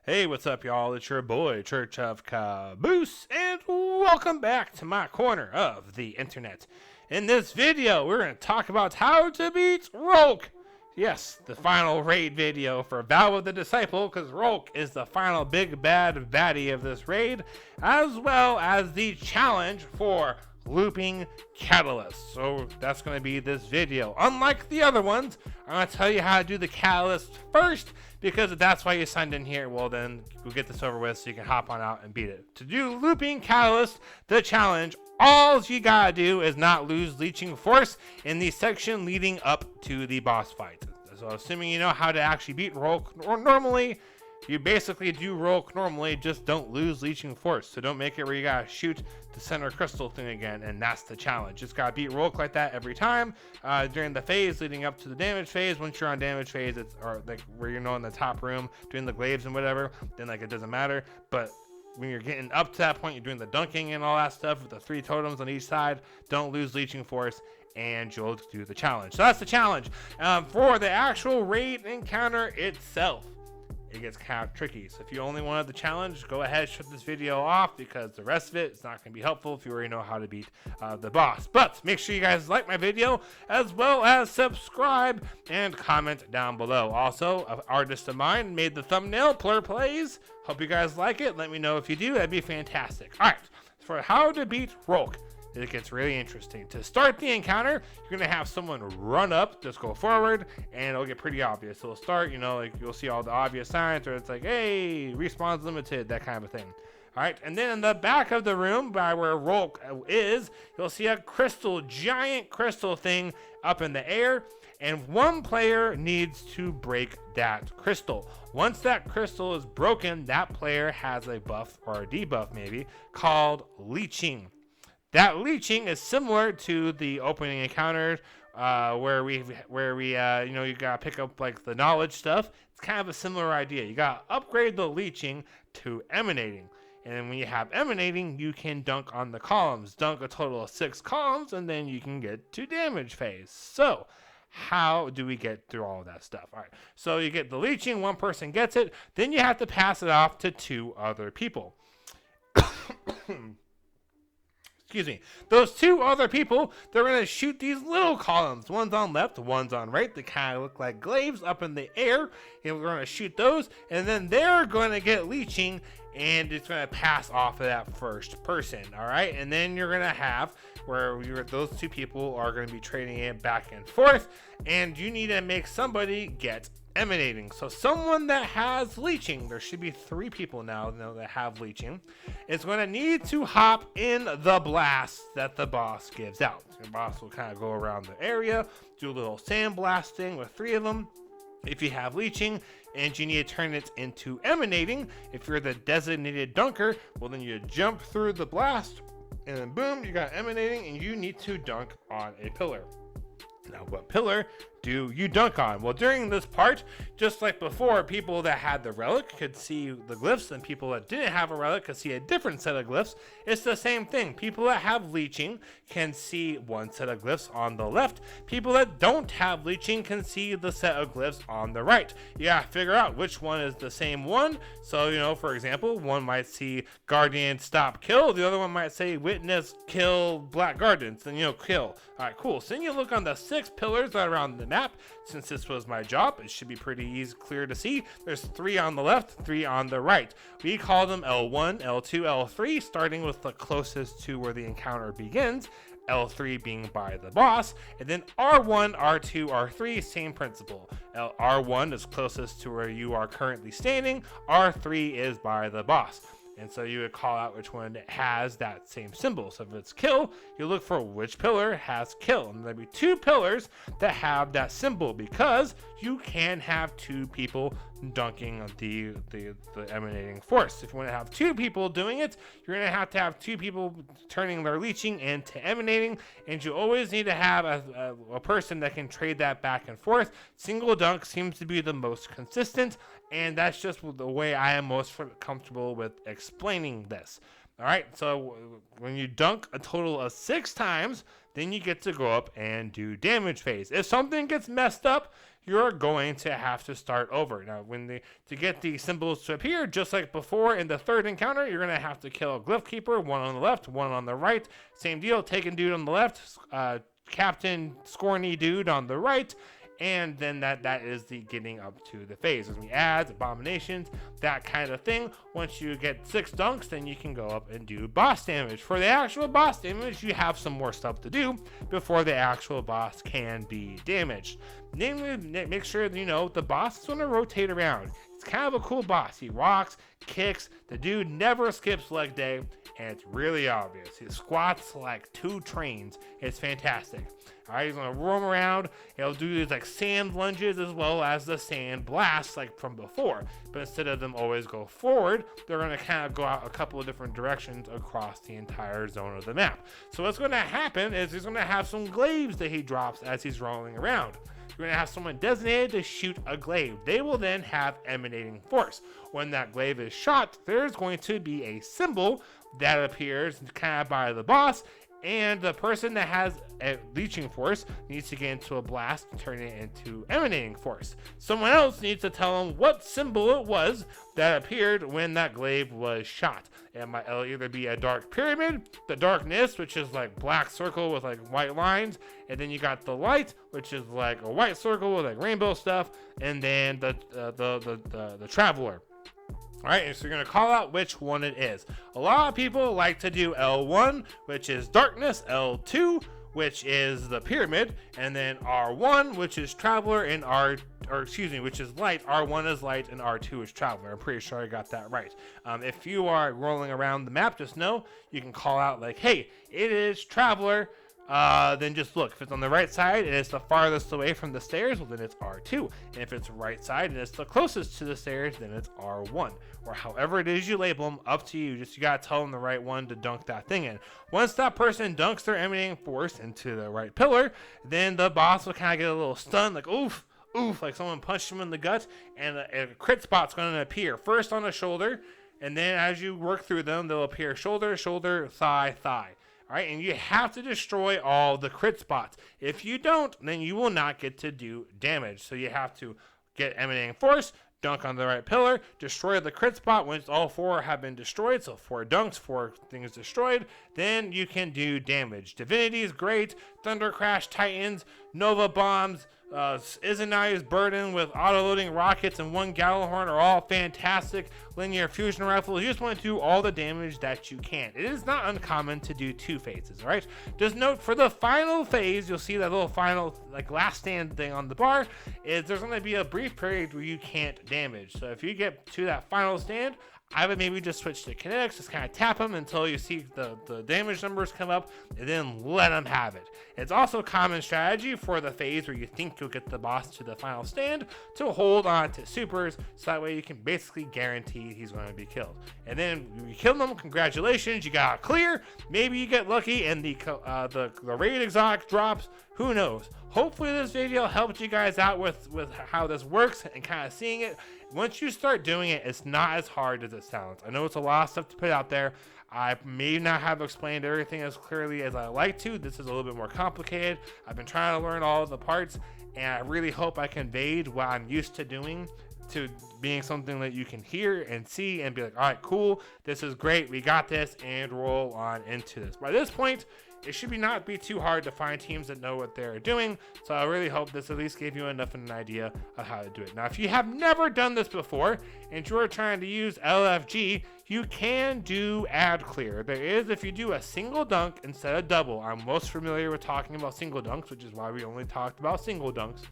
Hey, what's up, y'all? It's your boy, Church of Caboose, and welcome back to my corner of the internet. In this video, we're going to talk about how to beat Rhulk. Yes, the final raid video for Vow of the Disciple, because Rhulk is the final big bad baddie of this raid, as well as the challenge for looping catalyst. So that's going to be this video. Unlike the other ones, I'm going to tell you how to do the catalyst first, because if that's why you signed in here, well then we'll get this over with so you can hop on out and beat it. To do looping catalyst, the challenge, all you gotta do is not lose leeching force in the section leading up to the boss fight. So assuming you know how to actually beat Rhulk normally, you basically do Rhulk normally, just don't lose leeching force. So don't make it where you gotta shoot the center crystal thing again, and that's the challenge. Just gotta beat Rhulk like that every time during the phase leading up to the damage phase. Once you're on damage phase, it's or like where you're in the top room doing the glaives and whatever, then like it doesn't matter. But when you're getting up to that point, you're doing the dunking and all that stuff with the 3 totems on each side. Don't lose leeching force, and you'll do the challenge. So that's the challenge. For the actual raid encounter itself, it gets kind of tricky. So if you only wanted the challenge, go ahead, shut this video off, because the rest of it is not going to be helpful if you already know how to beat the boss. But make sure you guys like my video, as well as subscribe and comment down below. Also, an artist of mine made the thumbnail, Plur Plays. Hope you guys like it. Let me know if you do. That'd be fantastic. All right, for how to beat Rhulk, it gets really interesting. To start the encounter, you're gonna have someone run up, just go forward, and it'll get pretty obvious. So it'll start, like you'll see all the obvious signs where it's like, hey, respawns limited, that kind of thing. All right, and then in the back of the room by where Rhulk is, you'll see a giant crystal thing up in the air, and one player needs to break that crystal. Once that crystal is broken, that player has a buff, or a debuff maybe, called leeching. That leeching is similar to the opening encounter where we you gotta pick up like the knowledge stuff. It's kind of a similar idea. You gotta upgrade the leeching to emanating, and when you have emanating, you can dunk on the columns. Dunk a total of 6 columns, and then you can get to damage phase. So how do we get through all of that stuff? All right, so you get the leeching, one person gets it, then you have to pass it off to 2 other people. Excuse me. Those 2 other people, they're going to shoot these little columns. One's on left, one's on right. They kind of look like glaives up in the air. And we're going to shoot those. And then they're going to get leeching. And it's going to pass off of that first person. All right. And then you're going to have where those 2 people are going to be trading it back and forth. And you need to make somebody get emanating. So someone that has leeching, there should be 3 people now that have leeching, is going to need to hop in the blast that the boss gives out. The boss will kind of go around the area, do a little sandblasting with 3 of them. If you have leeching and you need to turn it into emanating, if you're the designated dunker, well then you jump through the blast and then boom, you got emanating, and you need to dunk on a pillar. Now, what pillar do you dunk on? Well, during this part, just like before, people that had the relic could see the glyphs, and people that didn't have a relic could see a different set of glyphs. It's the same thing. People that have leeching can see one set of glyphs on the left. People that don't have leeching can see the set of glyphs on the right. You gotta figure out which one is the same one. So, for example, one might see Guardian stop kill. The other one might say Witness kill Black Guardians. Then, kill. All right, cool. So then you look on the 6 pillars that are on the map. Since this was my job, it should be pretty easy, clear to see. There's 3 on the left, 3 on the right. We call them L1, L2, L3, starting with the closest to where the encounter begins. L3 being by the boss, and then R1, R2, R3, same principle. R1 is closest to where you are currently standing. R3 is by the boss. And so you would call out which one has that same symbol. So if it's kill, you look for which pillar has kill. And there'll be 2 pillars that have that symbol, because you can have 2 people dunking the emanating force. If you want to have 2 people doing it, you're going to have 2 people turning their leeching into emanating, and you always need to have a person that can trade that back and forth. Single dunk seems to be the most consistent, and that's just the way I am most comfortable with explaining this. All right, so when you dunk a total of 6 times, then you get to go up and do damage phase. If something gets messed up, you're going to have to start over. Now, to get the symbols to appear, just like before in the third encounter, you're going to have to kill a glyph keeper, one on the left, one on the right. Same deal, taken dude on the left, Captain Scorny dude on the right, and then that is the getting up to the phase. There's going to be ads, abominations, that kind of thing. Once you get 6 dunks, then you can go up and do boss damage. For the actual boss damage, you have some more stuff to do before the actual boss can be damaged. Namely, make sure that, the boss is going to rotate around. It's kind of a cool boss. He walks, kicks, the dude never skips leg day, and it's really obvious. He squats like 2 trains. It's fantastic. All right, he's going to roam around. He'll do these like sand lunges as well as the sand blasts like from before. But instead of them always go forward, they're going to kind of go out a couple of different directions across the entire zone of the map. So what's going to happen is he's going to have some glaives that he drops as he's rolling around. You're going to have someone designated to shoot a glaive. They will then have emanating force. When that glaive is shot, there's going to be a symbol that appears kind of by the boss, and the person that has a leeching force needs to get into a blast and turn it into emanating force. Someone else needs to tell them what symbol it was that appeared when that glaive was shot. It'll either be a dark pyramid, the darkness, which is like black circle with like white lines, and then you got the light, which is like a white circle with like rainbow stuff, and then the traveler. All right, so you're going to call out which one it is. A lot of people like to do L1, which is darkness, L2, which is the pyramid, and then R1, which is traveler, and which is light. R1 is light, and R2 is traveler. I'm pretty sure I got that right. If you are rolling around the map, just know you can call out like, hey, it is traveler. Then just look. If it's on the right side and it's the farthest away from the stairs, well, then it's R2. And if it's right side and it's the closest to the stairs, then it's R1. Or however it is you label them, up to you. You gotta tell them the right one to dunk that thing in. Once that person dunks their emanating force into the right pillar, then the boss will kind of get a little stunned, like oof, like someone punched him in the gut, and a crit spot's gonna appear first on the shoulder, and then as you work through them, they'll appear shoulder, thigh. All right, and you have to destroy all the crit spots. If you don't, then you will not get to do damage. So you have to get emanating force, dunk on the right pillar, destroy the crit spot. Once all 4 have been destroyed, so 4 dunks, 4 things destroyed, then you can do damage. Divinity is great. Thunder Crash, Titans, Nova Bombs, Izanai's Burden with auto-loading rockets and 1 Gallahorn are all fantastic. Linear fusion rifles, you just want to do all the damage that you can. It is not uncommon to do 2 phases, alright? Just note, for the final phase, you'll see that little final, like, last stand thing on the bar, is there's going to be a brief period where you can't damage. So if you get to that final stand, I would maybe just switch to kinetics, just kind of tap them until you see the damage numbers come up, and then let them have it. It's also a common strategy for the phase where you think you'll get the boss to the final stand to hold on to supers, so that way you can basically guarantee he's going to be killed. And then you kill them, congratulations, you got a clear. Maybe you get lucky and the raid exotic drops. Who knows? Hopefully this video helped you guys out with how this works and kind of seeing it. Once you start doing it, it's not as hard as it sounds. I know it's a lot of stuff to put out there. I may not have explained everything as clearly as I like to. This is a little bit more complicated. I've been trying to learn all of the parts, and I really hope I conveyed what I'm used to doing to being something that you can hear and see and be like, all right, cool, this is great, we got this, and roll on into this. By this point, it should not be too hard to find teams that know what they're doing, so I really hope this at least gave you enough of an idea of how to do it. Now, if you have never done this before and you're trying to use LFG, you can do ad clear. There is, if you do a single dunk instead of double, I'm most familiar with talking about single dunks, which is why we only talked about single dunks,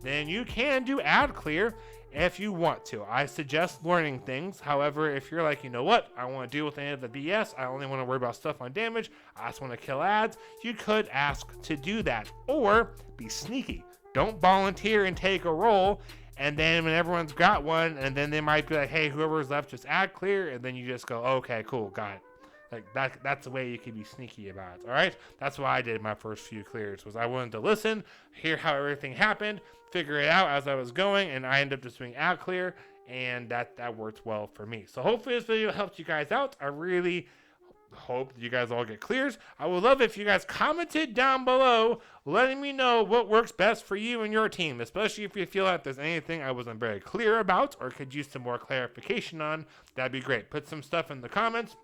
then you can do ad clear if you want to. I suggest learning things. However, if you're like, you know what, I want to deal with any of the BS, I only want to worry about stuff on damage, I just want to kill ads, you could ask to do that. Or be sneaky. Don't volunteer and take a role, and then when everyone's got one, and then they might be like, hey, whoever's left, just ad clear, and then you just go, okay, cool, got it. Like that's the way you can be sneaky about it. All right, that's what I did my first few clears, was I wanted to listen, hear how everything happened, figure it out as I was going, and I ended up just doing ad clear, and that worked well for me. So hopefully this video helped you guys out. I really hope you guys all get clears. I would love if you guys commented down below letting me know what works best for you and your team, especially if you feel like there's anything I wasn't very clear about or could use some more clarification on. That'd be great. Put some stuff in the comments.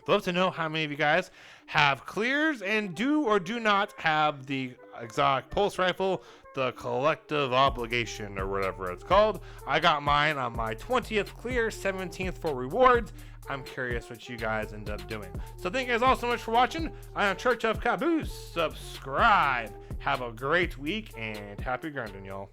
I'd love to know how many of you guys have clears and do or do not have the exotic pulse rifle, the collective obligation, or whatever it's called. I got mine on my 20th clear, 17th for rewards. I'm curious what you guys end up doing. So thank you guys all so much for watching. I am Church of Caboose. Subscribe. Have a great week and happy grinding, y'all.